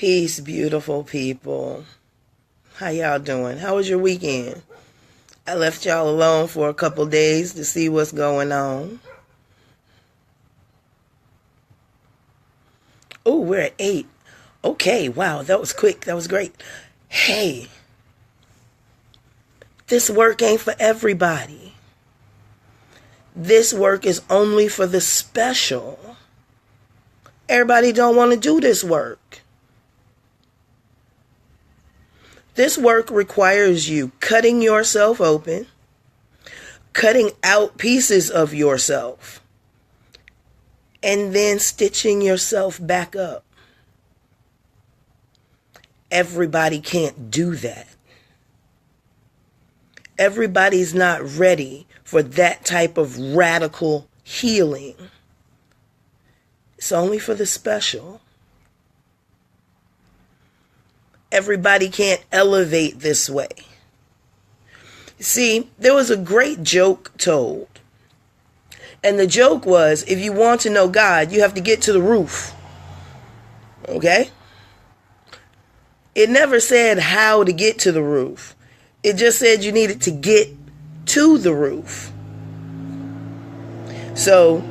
Peace, beautiful people. How y'all doing? How was your weekend? I left y'all alone for a couple days to see what's going on. Oh, we're at 8. Okay, wow, that was quick. That was great. Hey, this work ain't for everybody. This work is only for the special. Everybody don't want to do this work. This work requires you cutting yourself open, cutting out pieces of yourself, and then stitching yourself back up. Everybody can't do that. Everybody's not ready for that type of radical healing. It's only for the special. Everybody can't elevate this way. See, there was a great joke told. And the joke was, if you want to know God, you have to get to the roof. Okay? It never said how to get to the roof. It just said you needed to get to the roof. So,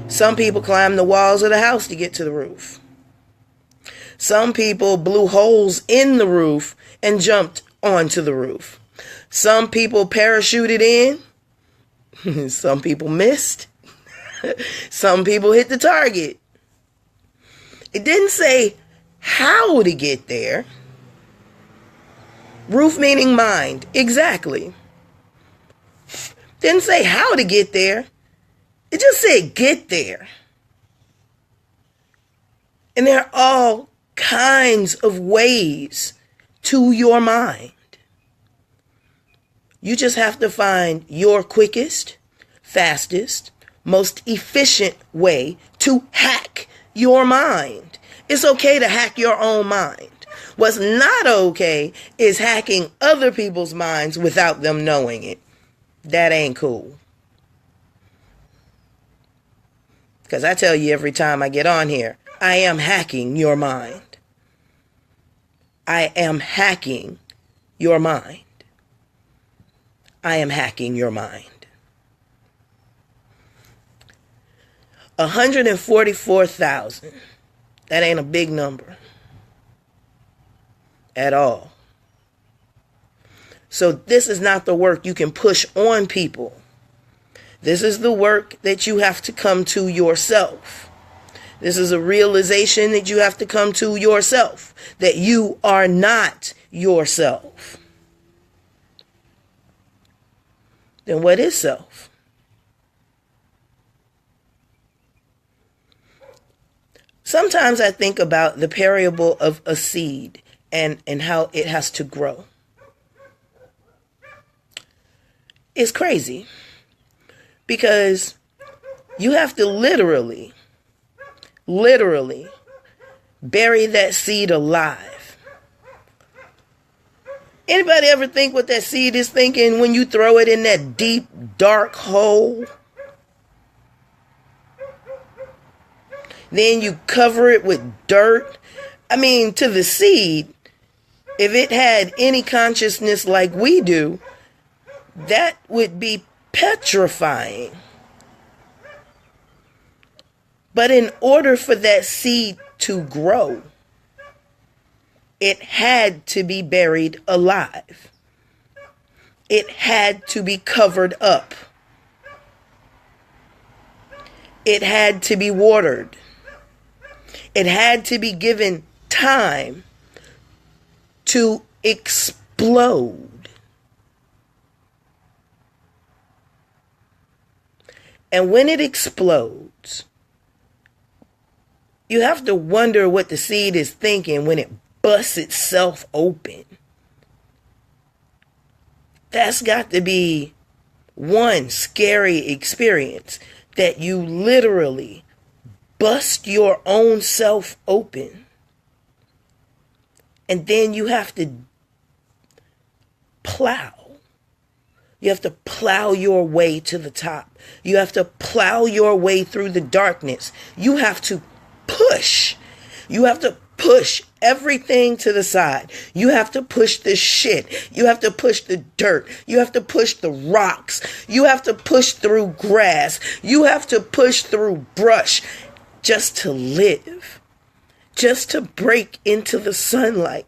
some people climb the walls of the house to get to the roof. Some people blew holes in the roof and jumped onto the roof. Some people parachuted in. Some people missed. Some people hit the target. It didn't say how to get there. Roof meaning mind. Exactly. Didn't say how to get there. It just said get there. And there are all kinds of ways to your mind. You just have to find your quickest, fastest, most efficient way to hack your mind. It's okay to hack your own mind. What's not okay is hacking other people's minds without them knowing it. That ain't cool. Because I tell you every time I get on here, I am hacking your mind. I am hacking your mind. I am hacking your mind. 144,000. That ain't a big number at all. So this is not the work you can push on people. This is the work that you have to come to yourself. This is a realization that you have to come to yourself, that you are not yourself. Then what is self? Sometimes I think about the parable of a seed and how it has to grow. It's crazy because you have to literally bury that seed alive. Anybody ever think what that seed is thinking when you throw it in that deep, dark hole? Then you cover it with dirt. I mean, to the seed, if it had any consciousness like we do, that would be petrifying. But in order for that seed to grow, it had to be buried alive. It had to be covered up. It had to be watered. It had to be given time to explode. And when it explodes, you have to wonder what the seed is thinking when it busts itself open. That's got to be one scary experience, that you literally bust your own self open. And then you have to plow. You have to plow your way to the top. You have to plow your way through the darkness. You have to push. You have to push everything to the side. You have to push the shit. You have to push the dirt. You have to push the rocks. You have to push through grass. You have to push through brush just to live, just to break into the sunlight.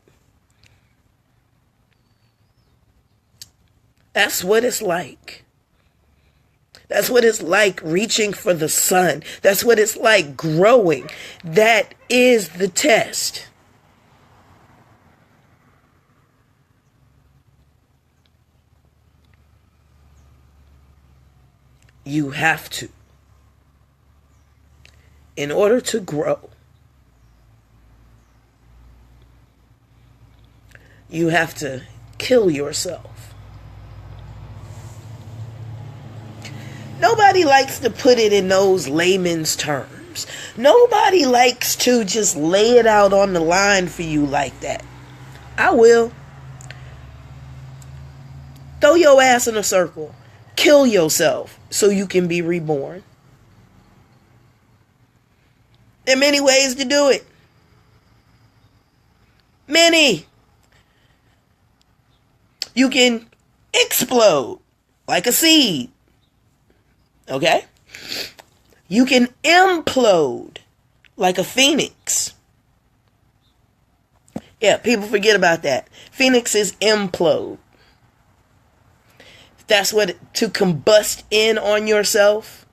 That's what it's like. That's what it's like reaching for the sun. That's what it's like growing. That is the test. You have to. In order to grow, you have to kill yourself. Nobody likes to put it in those layman's terms. Nobody likes to just lay it out on the line for you like that. I will. Throw your ass in a circle. Kill yourself so you can be reborn. There are many ways to do it. Many. You can explode like a seed. Okay? You can implode like a phoenix. Yeah, people forget about that. Phoenixes implode. That's what, to combust in on yourself.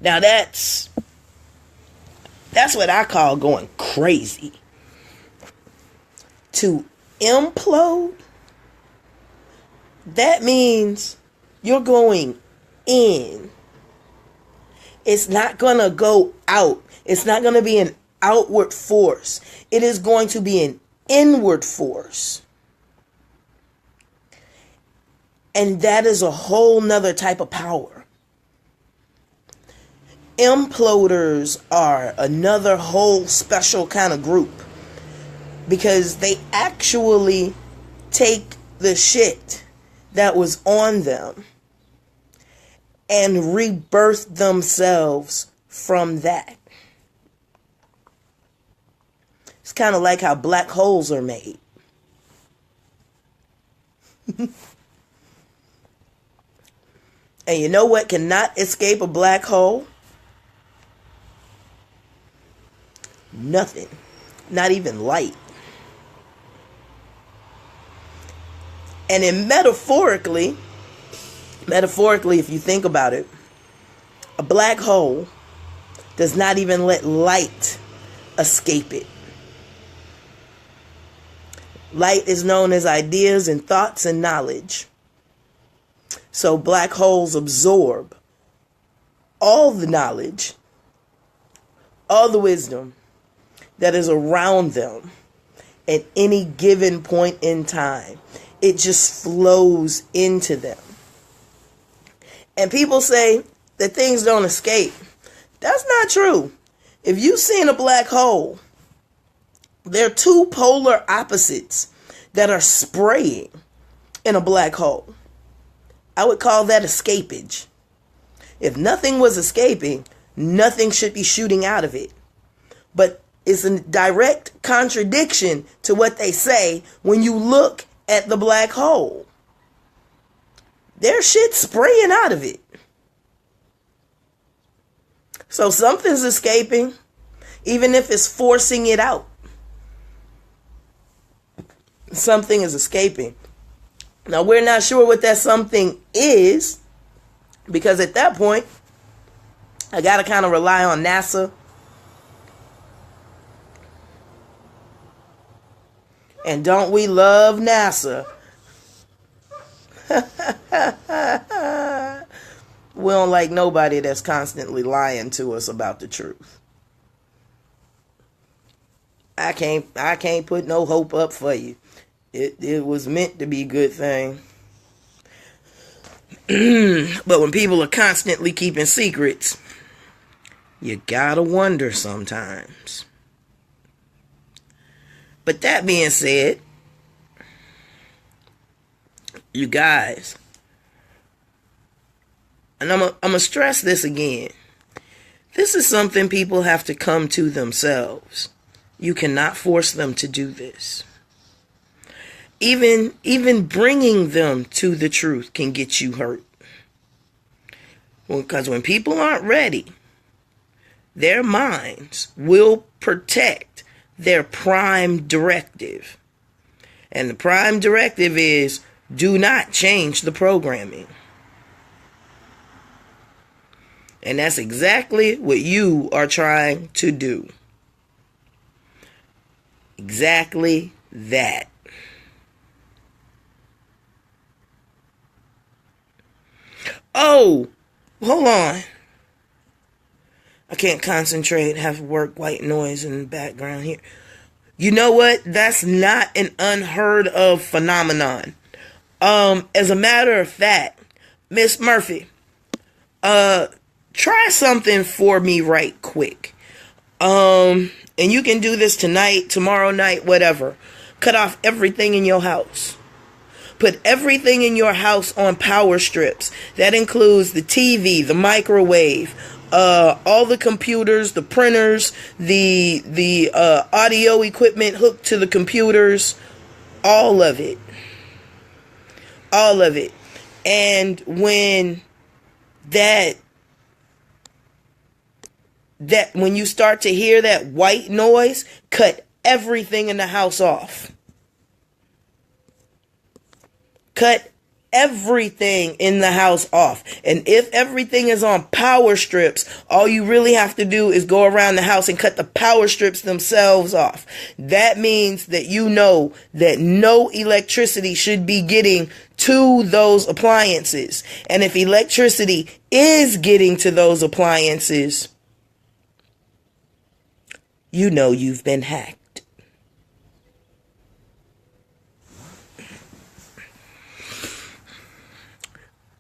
Now that's what I call going crazy. To implode, that means you're going in. It's not going to go out. It's not going to be an outward force. It is going to be an inward force. And that is a whole nother type of power. Imploders are another whole special kind of group, because they actually take the shit that was on them and rebirth themselves from that. It's kind of like how black holes are made. And you know what cannot escape a black hole? Nothing. Not even light. And in metaphorically, if you think about it, a black hole does not even let light escape it. Light is known as ideas and thoughts and knowledge. So black holes absorb all the knowledge, all the wisdom that is around them at any given point in time. It just flows into them. And people say that things don't escape. That's not true. If you've seen a black hole, there are two polar opposites that are spraying in a black hole. I would call that escapage. If nothing was escaping, nothing should be shooting out of it. But it's a direct contradiction to what they say when you look at the black hole. There's shit spraying out of it. So something's escaping, even if it's forcing it out. Something is escaping. Now, we're not sure what that something is, because at that point, I got to kind of rely on NASA. And don't we love NASA? We don't like nobody that's constantly lying to us about the truth. I can't put no hope up for you. It was meant to be a good thing. But when people are constantly keeping secrets, you gotta wonder sometimes. But that being said, you guys, and I'm gonna stress this again. This is something people have to come to themselves. You cannot force them to do this. Even bringing them to the truth can get you hurt. Because when people aren't ready, their minds will protect their prime directive. And the prime directive is, do not change the programming. And that's exactly what you are trying to do. Exactly that. Oh, hold on. I can't concentrate, have work, white noise in the background here. You know what? That's not an unheard of phenomenon. As a matter of fact, Miss Murphy, try something for me right quick. And you can do this tonight, tomorrow night, whatever. Cut off everything in your house. Put everything in your house on power strips. That includes the TV, the microwave, all the computers, the printers, the audio equipment hooked to the computers, all of it. All of it. And when when you start to hear that white noise, cut everything in the house off. Cut everything in the house off. And if everything is on power strips, all you really have to do is go around the house and cut the power strips themselves off. That means that you know that no electricity should be getting to those appliances. And if electricity is getting to those appliances, you know you've been hacked.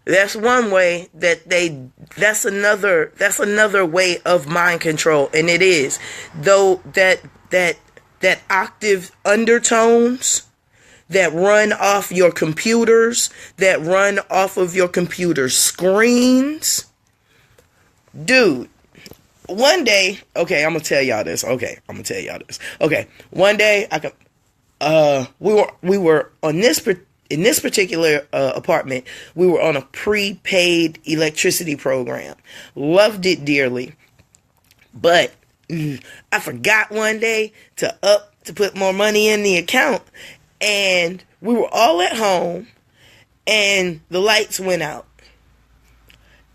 That's one way that's another way of mind control. And it is, though, that octave undertones that run off your computers, that run off of your computer screens. Dude, one day, okay, I'm gonna tell y'all this. Okay, one day we were on this in this particular apartment, we were on a prepaid electricity program. Loved it dearly. But I forgot one day to put more money in the account. And we were all at home and the lights went out.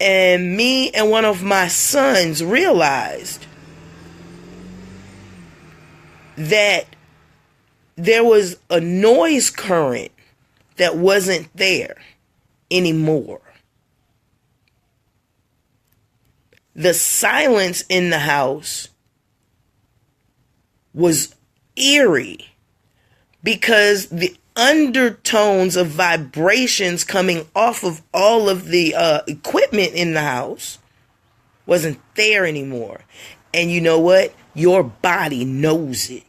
And me and one of my sons realized that there was a noise current that wasn't there anymore. The silence in the house was eerie because the undertones of vibrations coming off of all of the equipment in the house wasn't there anymore. And you know what? Your body knows it.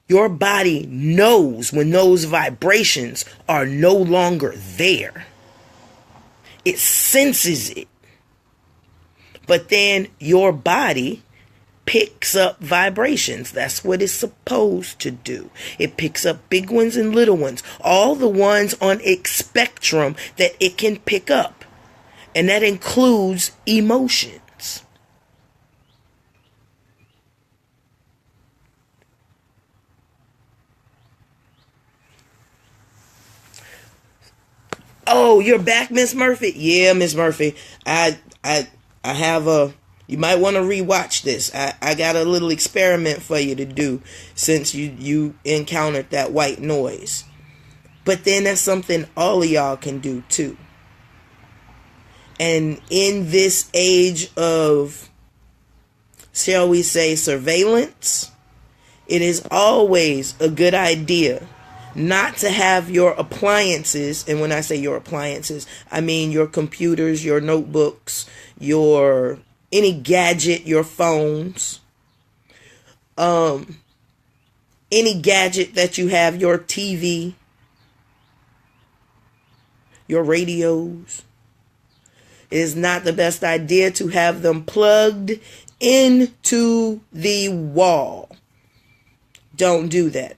Your body knows when those vibrations are no longer there. It senses it. But then your body picks up vibrations. That's what it's supposed to do. It picks up big ones and little ones. All the ones on a spectrum that it can pick up. And that includes emotion. Oh, you're back, Miss Murphy? Yeah, Miss Murphy. I have you might want to rewatch this. I got a little experiment for you to do since you encountered that white noise. But then that's something all of y'all can do too. And in this age of, shall we say, surveillance, it is always a good idea not to have your appliances, and when I say your appliances, I mean your computers, your notebooks, your any gadget, your phones, any gadget that you have, your TV, your radios. It is not the best idea to have them plugged into the wall. Don't do that.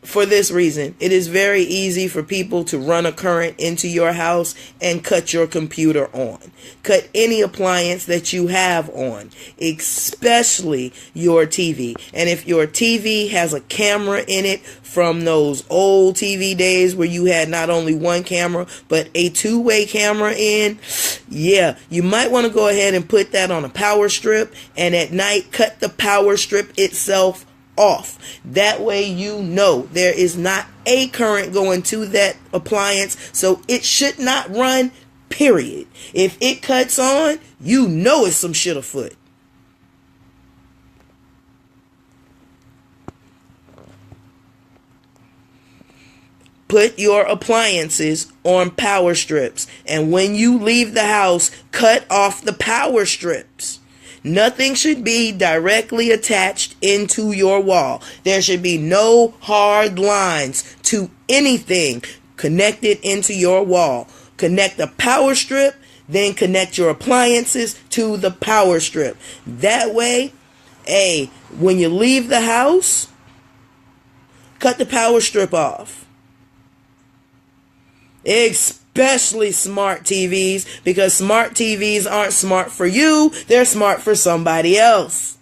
For this reason, it is very easy for people to run a current into your house and cut your computer on. Cut any appliance that you have on, especially your TV. And if your TV has a camera in it from those old TV days where you had not only one camera, but a two-way camera in, yeah, you might want to go ahead and put that on a power strip, and at night cut the power strip itself off. That way you know there is not a current going to that appliance, so it should not run, period. If it cuts on, you know it's some shit afoot. Put your appliances on power strips, and when you leave the house, cut off the power strips. Nothing should be directly attached into your wall. There should be no hard lines to anything connected into your wall. Connect the power strip, then connect your appliances to the power strip. That way, when you leave the house, cut the power strip off. Especially smart TVs, because smart TVs aren't smart for you, they're smart for somebody else.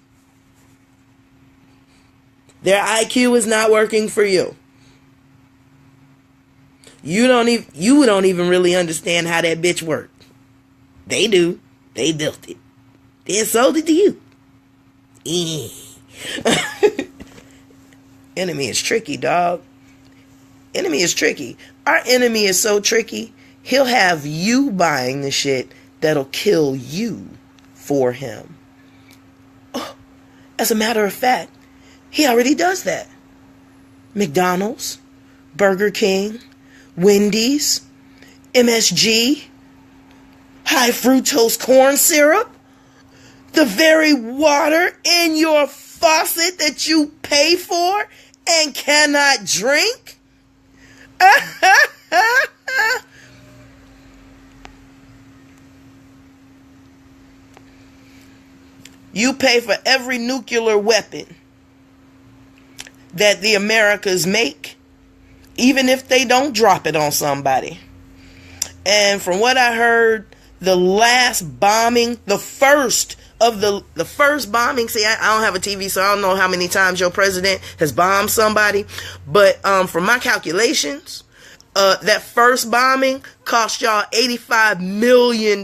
Their IQ is not working for you. You don't even really understand how that bitch worked. They do. They built it. They sold it to you. Enemy is tricky, dog. Enemy is tricky. Our enemy is so tricky, he'll have you buying the shit that'll kill you for him. Oh, as a matter of fact, he already does that. McDonald's, Burger King, Wendy's, MSG, high fructose corn syrup, the very water in your faucet that you pay for and cannot drink. You pay for every nuclear weapon that the Americas make, even if they don't drop it on somebody. And from what I heard, the last bombing, the first bombing, see, I don't have a TV, so I don't know how many times your president has bombed somebody, but from my calculations, that first bombing cost y'all $85 million.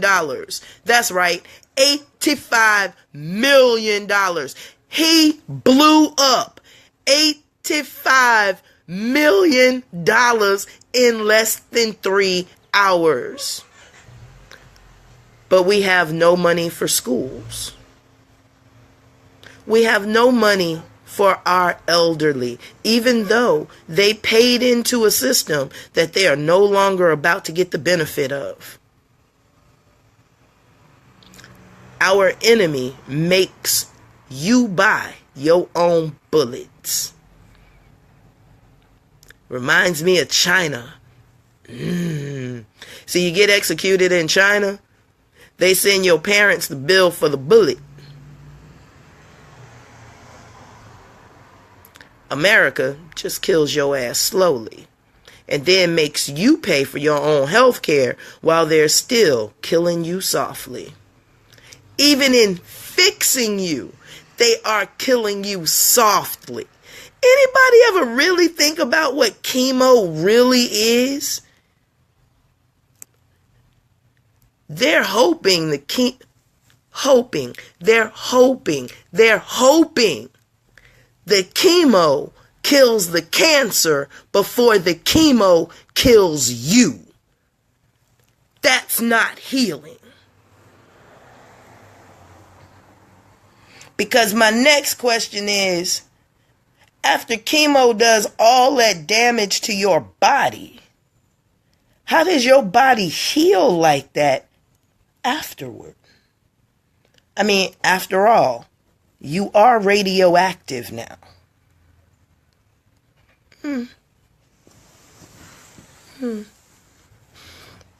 That's right, $85 million. He blew up $85 million in less than 3 hours. But we have no money for schools. We have no money for our elderly, even though they paid into a system that they are no longer about to get the benefit of. Our enemy makes you buy your own bullets. Reminds me of China. So you get executed in China, they send your parents the bill for the bullet. America just kills your ass slowly and then makes you pay for your own health care while they're still killing you softly. Even in fixing you, they are killing you softly. Anybody ever really think about what chemo really is? They're hoping the chemo kills the cancer before the chemo kills you. That's not healing. Because my next question is, after chemo does all that damage to your body, how does your body heal like that afterward? I mean, after all, you are radioactive now.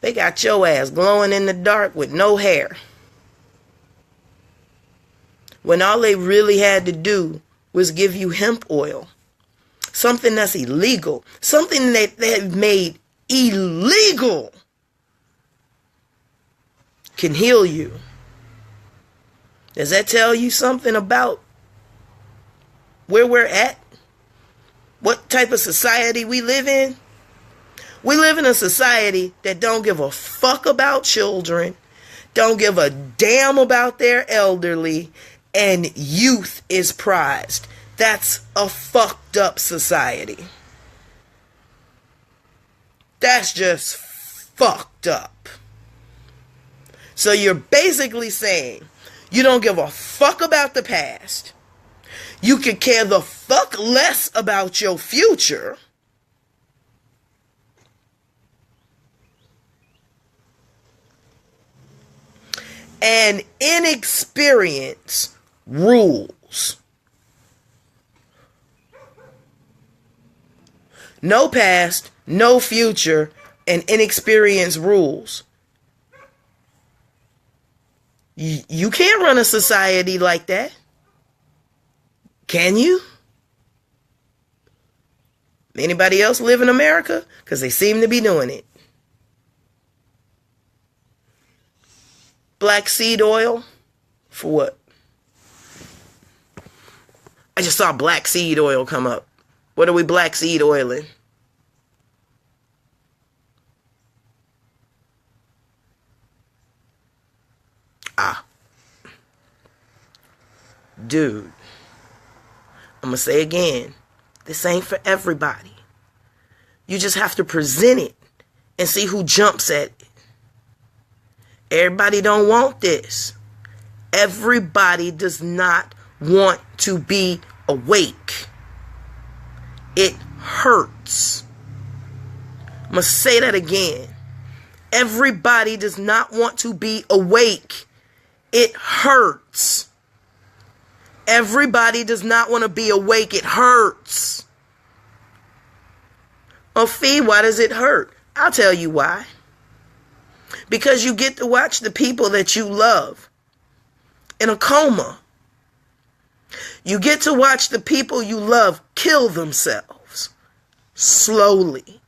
They got your ass glowing in the dark with no hair. When all they really had to do was give you hemp oil. Something that's illegal. Something that they've made illegal can heal you. Does that tell you something about where we're at? What type of society we live in? We live in a society that don't give a fuck about children, don't give a damn about their elderly, and youth is prized. That's a fucked up society. That's just fucked up. So you're basically saying you don't give a fuck about the past. You could care the fuck less about your future. And inexperience rules. No past, no future, and inexperience rules. You can't run a society like that. Can you? Anybody else live in America? Because they seem to be doing it. Black seed oil? For what? I just saw black seed oil come up. What are we black seed oiling? Dude, I'm going to say again, this ain't for everybody. You just have to present it and see who jumps at it. Everybody don't want this. Everybody does not want to be awake. It hurts. I'm going to say that again. Everybody does not want to be awake. It hurts. Everybody does not want to be awake. It hurts. Oh, Fee, why does it hurt? I'll tell you why. Because you get to watch the people that you love in a coma. You get to watch the people you love kill themselves slowly.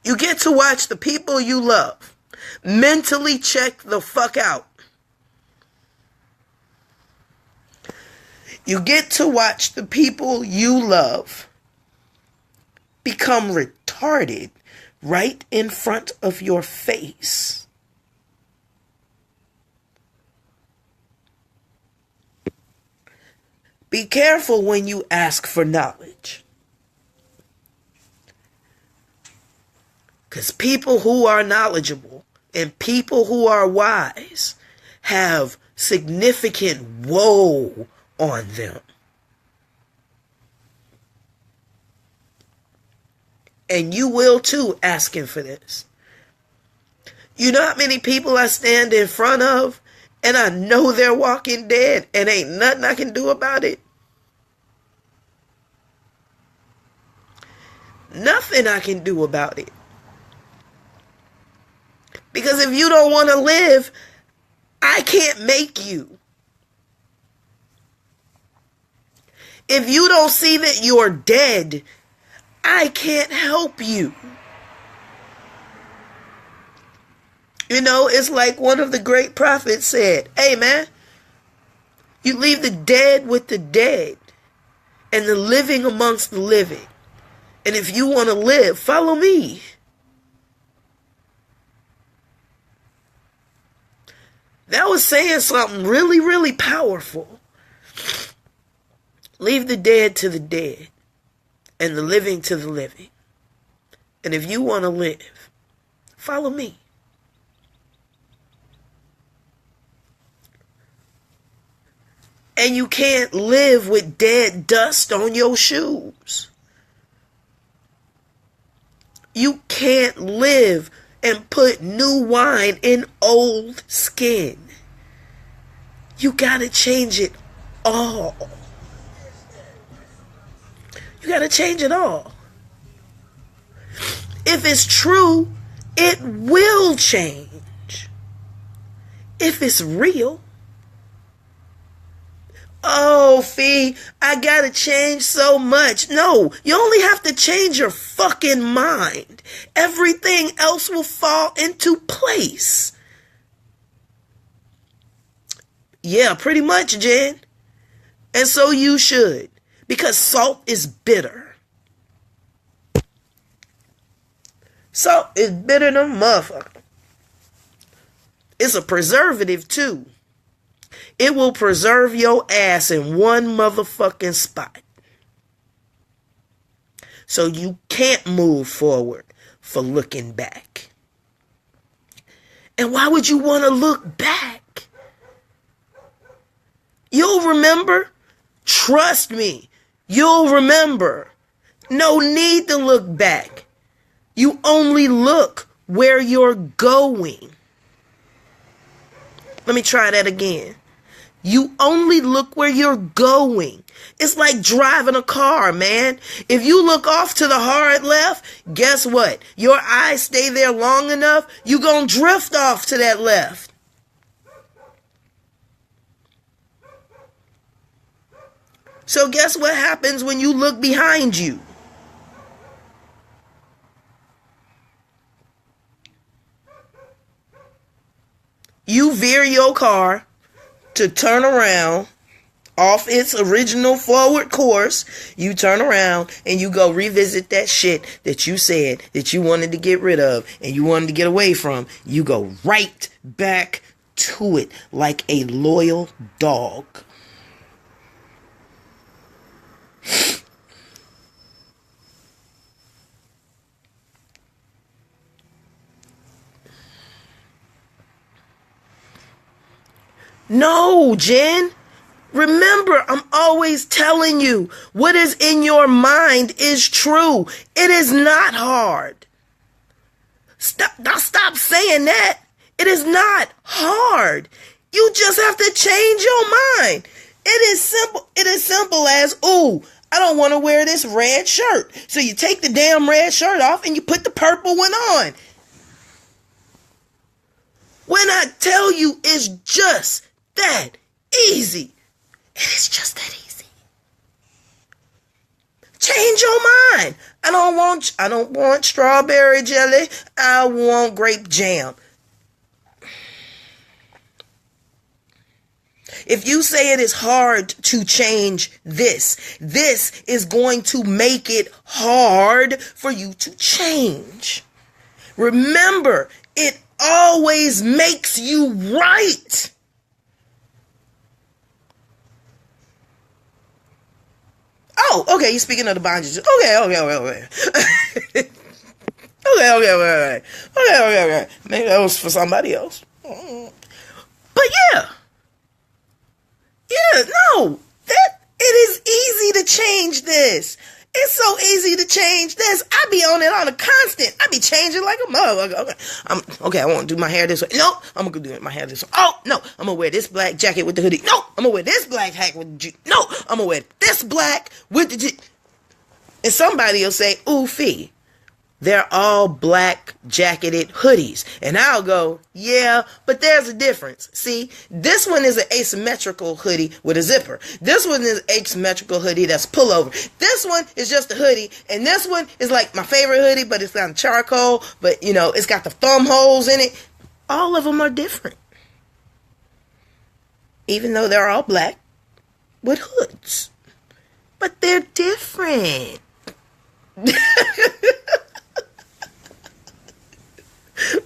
You get to watch the people you love mentally check the fuck out. You get to watch the people you love become retarded right in front of your face. Be careful when you ask for knowledge. Because people who are knowledgeable and people who are wise have significant woe on them. And you will too, asking for this. You know how many people I stand in front of and I know they're walking dead and ain't nothing I can do about it? Nothing I can do about it. Because if you don't want to live, I can't make you. If you don't see that you're dead, I can't help you. You know, it's like one of the great prophets said, hey man, you leave the dead with the dead and the living amongst the living. And if you want to live, follow me. That was saying something really, really powerful. Leave the dead to the dead and the living to the living. And if you want to live, follow me. And you can't live with dead dust on your shoes. You can't live and put new wine in old skin. You gotta change it all. You gotta change it all. If it's true It will change if it's real. Oh, Fee, I gotta change so much. No, you only have to change your fucking mind. Everything else will fall into place. Yeah, pretty much, Jen. And so you should, because salt is bitter. Salt is bitter than a motherfucker. It's a preservative, too. It will preserve your ass in one motherfucking spot. So you can't move forward for looking back. And why would you want to look back? You'll remember. Trust me, you'll remember. No need to look back. You only look where you're going. Let me try that again. You only look where you're going. It's like driving a car, man. If you look off to the hard left, guess what? Your eyes stay there long enough, you're going to drift off to that left. So guess what happens when you look behind you? You veer your car to turn around off its original forward course. You turn around and you go revisit that shit that you said that you wanted to get rid of and you wanted to get away from. You go right back to it like a loyal dog. No, Jen. Remember, I'm always telling you, what is in your mind is true. It is not hard. Stop saying that. It is not hard. You just have to change your mind. It is simple. It is simple as, ooh, I don't want to wear this red shirt. So you take the damn red shirt off and you put the purple one on. When I tell you it's just that easy, it is just that easy. Change your mind. I don't want strawberry jelly. I want grape jam. If you say it is hard to change this is going to make it hard for you to change. Remember, it always makes you right. Oh, okay, you're speaking of the bondages. Okay. Okay. Maybe that was for somebody else. But yeah. Yeah, no. It is easy to change this. It's so easy to change this. I be on it on a constant. I be changing like a motherfucker. Okay, I want to do my hair this way. No, I'm going to do my hair this way. Oh, no, I'm going to wear this black jacket with the hoodie. No, I'm going to wear this black hat with the no, I'm going to wear this black with the and somebody will say, ooh, Fee, they're all black jacketed hoodies. And I'll go, yeah, but there's a difference. See, this one is an asymmetrical hoodie with a zipper. This one is an asymmetrical hoodie that's pullover. This one is just a hoodie. And this one is like my favorite hoodie, but it's got charcoal. But, you know, it's got the thumb holes in it. All of them are different. Even though they're all black with hoods. But they're different.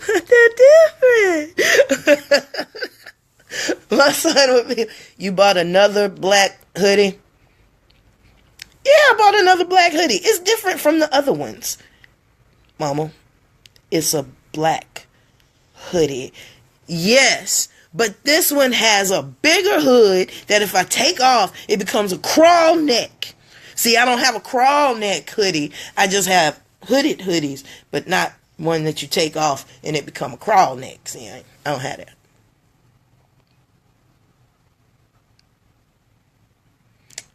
They're different. My son would be, you bought another black hoodie? Yeah, I bought another black hoodie. It's different from the other ones. Mama, it's a black hoodie. Yes, but this one has a bigger hood that if I take off, it becomes a crawl neck. See, I don't have a crawl neck hoodie. I just have hooded hoodies, but not one that you take off and it become a crawl neck. See, I don't have that.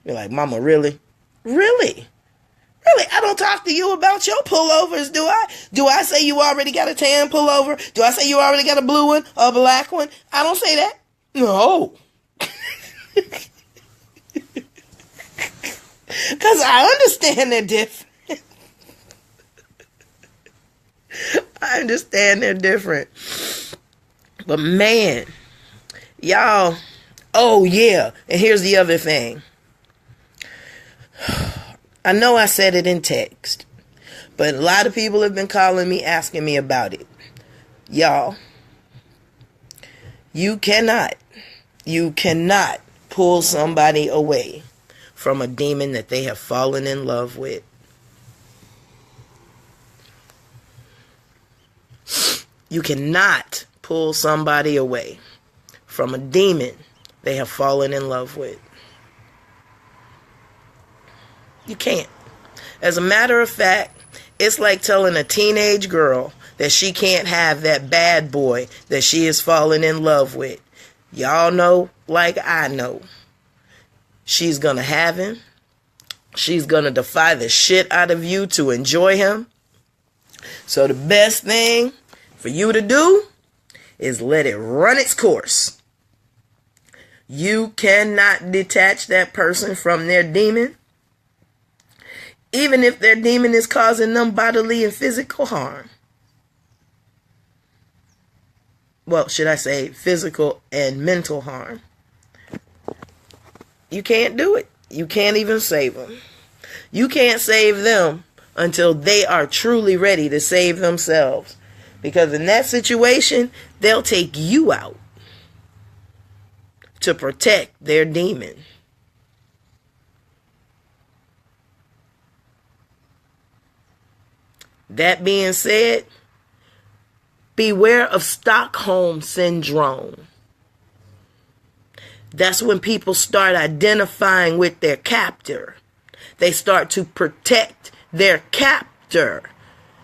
You're like, Mama, really? Really? Really, I don't talk to you about your pullovers, do I? Do I say you already got a tan pullover? Do I say you already got a blue one, a black one? I don't say that. No. Because I understand they're different. I understand they're different. But man, y'all, oh yeah, and here's the other thing. I know I said it in text, but a lot of people have been calling me, asking me about it. Y'all, you cannot pull somebody away from a demon that they have fallen in love with. You cannot pull somebody away from a demon they have fallen in love with. You can't. As a matter of fact, it's like telling a teenage girl that she can't have that bad boy that she is falling in love with. Y'all know, like I know, she's going to have him. She's going to defy the shit out of you to enjoy him. So the best thing for you to do is let it run its course. You cannot detach that person from their demon, even if their demon is causing them bodily and physical harm. Well, should I say physical and mental harm? You can't do it. You can't even save them. You can't save them until they are truly ready to save themselves. Because in that situation, they'll take you out to protect their demon. That being said, beware of Stockholm Syndrome. That's when people start identifying with their captor. They start to protect their captor.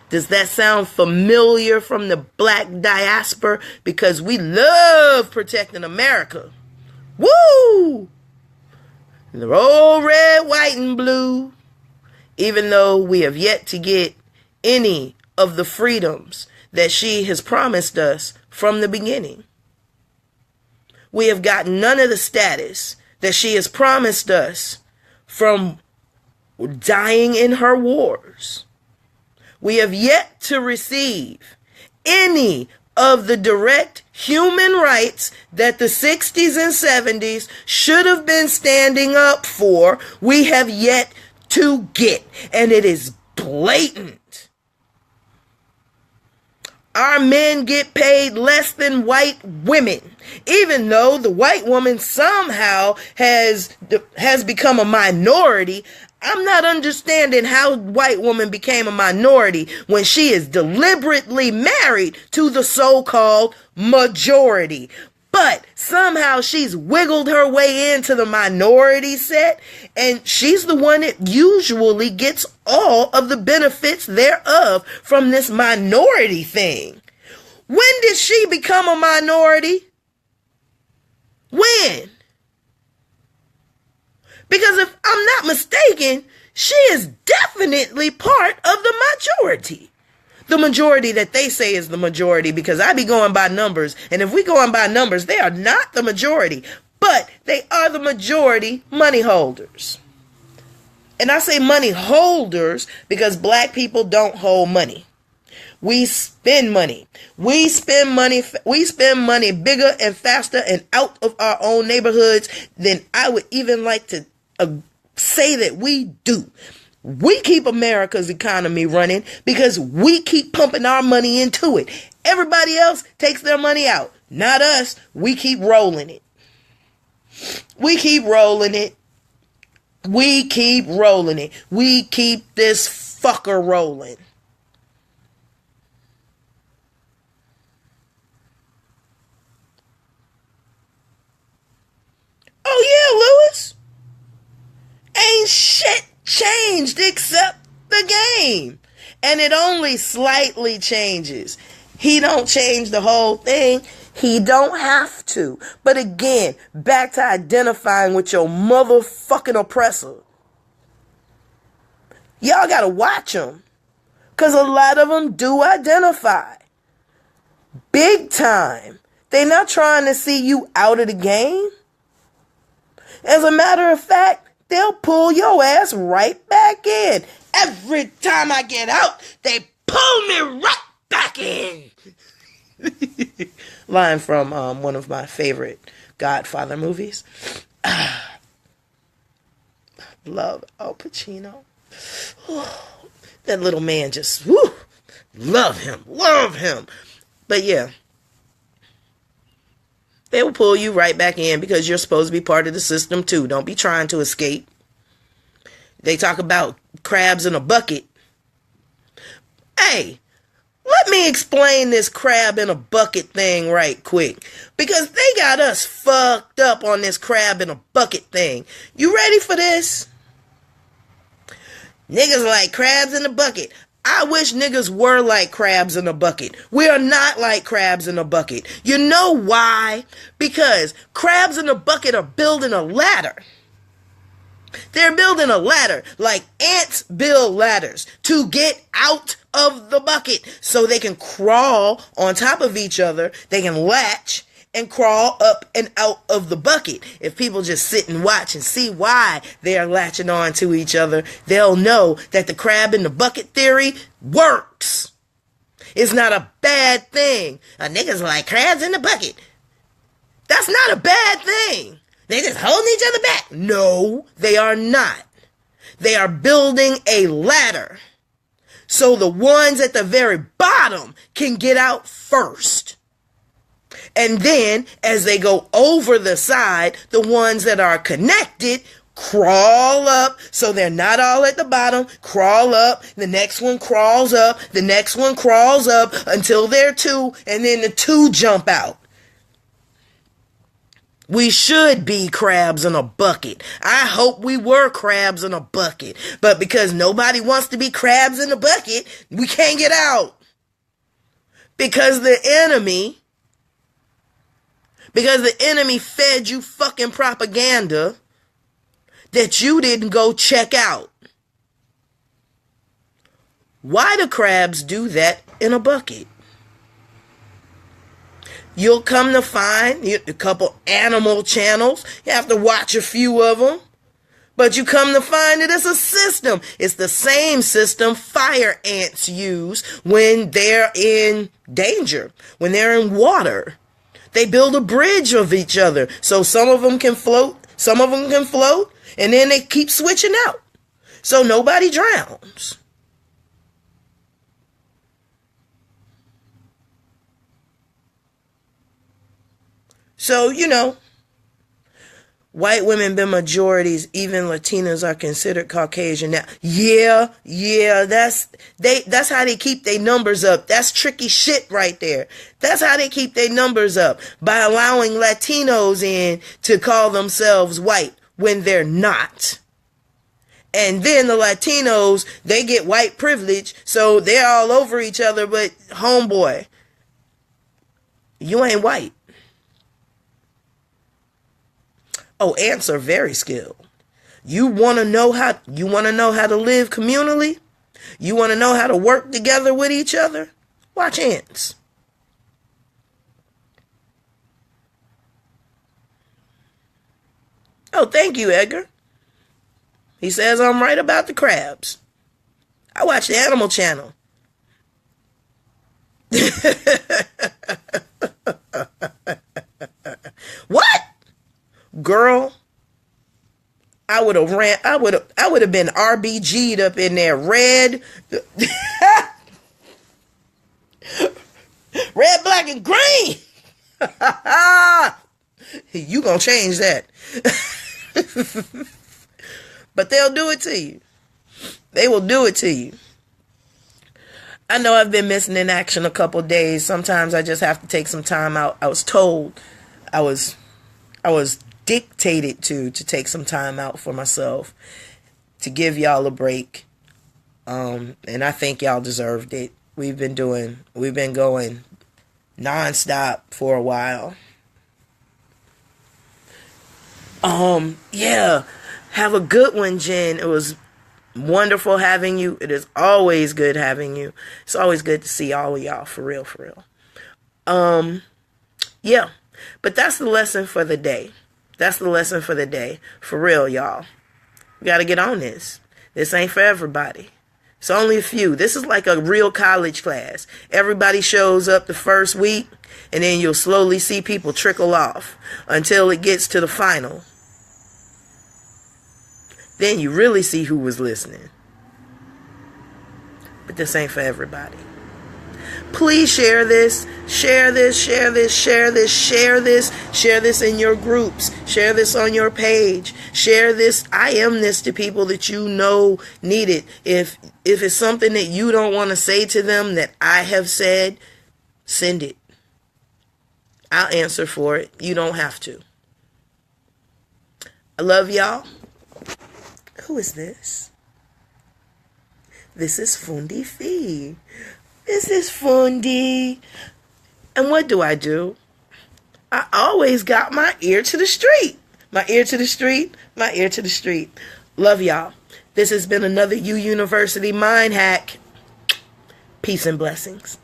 Does that sound familiar from the black diaspora? Because we love protecting America. Woo! The old red, white, and blue. Even though we have yet to get any of the freedoms that she has promised us from the beginning. We have gotten none of the status that she has promised us from dying in her wars. We have yet to receive any of the direct human rights that the 60s and 70s should have been standing up for. We have yet to get, and it is blatant. Our men get paid less than white women, even though the white woman somehow has become a minority. I'm not understanding how white woman became a minority when she is deliberately married to the so-called majority. But somehow she's wiggled her way into the minority set, and she's the one that usually gets all of the benefits thereof from this minority thing. When did she become a minority? When? Because if I'm not mistaken, she is definitely part of the majority. The majority that they say is the majority, because I be going by numbers. And if we going by numbers, they are not the majority, but they are the majority money holders. And I say money holders because black people don't hold money. We spend money. We spend money bigger and faster and out of our own neighborhoods than I would even like to say that we do. We keep America's economy running because we keep pumping our money into it. Everybody else takes their money out. Not us. We keep rolling it. We keep rolling it. We keep rolling it. We keep this fucker rolling. Oh yeah, Lewis. Ain't shit changed except the game. And it only slightly changes. He don't change the whole thing. He don't have to. But again, back to identifying with your motherfucking oppressor. Y'all gotta watch them. Because a lot of them do identify. Big time. They're not trying to see you out of the game. As a matter of fact, they'll pull your ass right back in. Every time I get out, they pull me right back in. Line from one of my favorite Godfather movies. Love Al Pacino. That little man just, whoo, love him. But yeah, they will pull you right back in because you're supposed to be part of the system too. Don't be trying to escape. They talk about crabs in a bucket. Hey, let me explain this crab in a bucket thing right quick. Because they got us fucked up on this crab in a bucket thing. You ready for this? Niggas like crabs in a bucket. I wish niggas were like crabs in a bucket. We are not like crabs in a bucket. You know why? Because crabs in a bucket are building a ladder. They're building a ladder like ants build ladders to get out of the bucket so they can crawl on top of each other. They can latch and crawl up and out of the bucket. If people just sit and watch and see why they are latching on to each other, they'll know that the crab in the bucket theory works. It's not a bad thing. Niggas like crabs in the bucket. That's not a bad thing. They just holding each other back. No, they are not. They are building a ladder so the ones at the very bottom can get out first. And then, as they go over the side, the ones that are connected crawl up, so they're not all at the bottom, crawl up, the next one crawls up, the next one crawls up, until they're two, and then the two jump out. We should be crabs in a bucket. I hope we were crabs in a bucket. But because nobody wants to be crabs in a bucket, we can't get out. Because the enemy fed you fucking propaganda that you didn't go check out. Why do crabs do that in a bucket? You'll come to find a couple animal channels. You have to watch a few of them. But you come to find that it's a system. It's the same system fire ants use when they're in danger, when they're in water. They build a bridge of each other. So some of them can float, and then they keep switching out. So nobody drowns. So, white women been majorities, even Latinas are considered Caucasian now. Yeah, that's how they keep their numbers up. That's tricky shit right there. That's how they keep their numbers up, by allowing Latinos in to call themselves white when they're not. And then the Latinos, they get white privilege, so they're all over each other, but homeboy, you ain't white. Oh, ants are very skilled. You want to know how to live communally? You want to know how to work together with each other? Watch ants. Oh, thank you, Edgar. He says I'm right about the crabs. I watch the Animal Channel. What? Girl, I would have been RBG'd up in there. Red, black, and green. You gonna change that. But they'll do it to you. They will do it to you. I know I've been missing in action a couple days. Sometimes I just have to take some time out. I was told, I was dictated to take some time out for myself, to give y'all a break. And I think y'all deserved it. We've been going nonstop for a while. Yeah. Have a good one, Jen. It was wonderful having you. It is always good having you. It's always good to see all of y'all, for real, for real. Yeah, but that's the lesson for the day. That's the lesson for the day. For real, y'all. We got to get on this. This ain't for everybody. It's only a few. This is like a real college class. Everybody shows up the first week, and then you'll slowly see people trickle off until it gets to the final. Then you really see who was listening. But this ain't for everybody. Please share this. Share this, share this, share this, share this. Share this in your groups. Share this on your page. Share this. I am this to people that you know need it. If it's something that you don't want to say to them that I have said, send it. I'll answer for it. You don't have to. I love y'all. Who is this? This is Fundi Fee. This is Fundi. And what do? I always got my ear to the street. My ear to the street. My ear to the street. Love y'all. This has been another U University Mind Hack. Peace and blessings.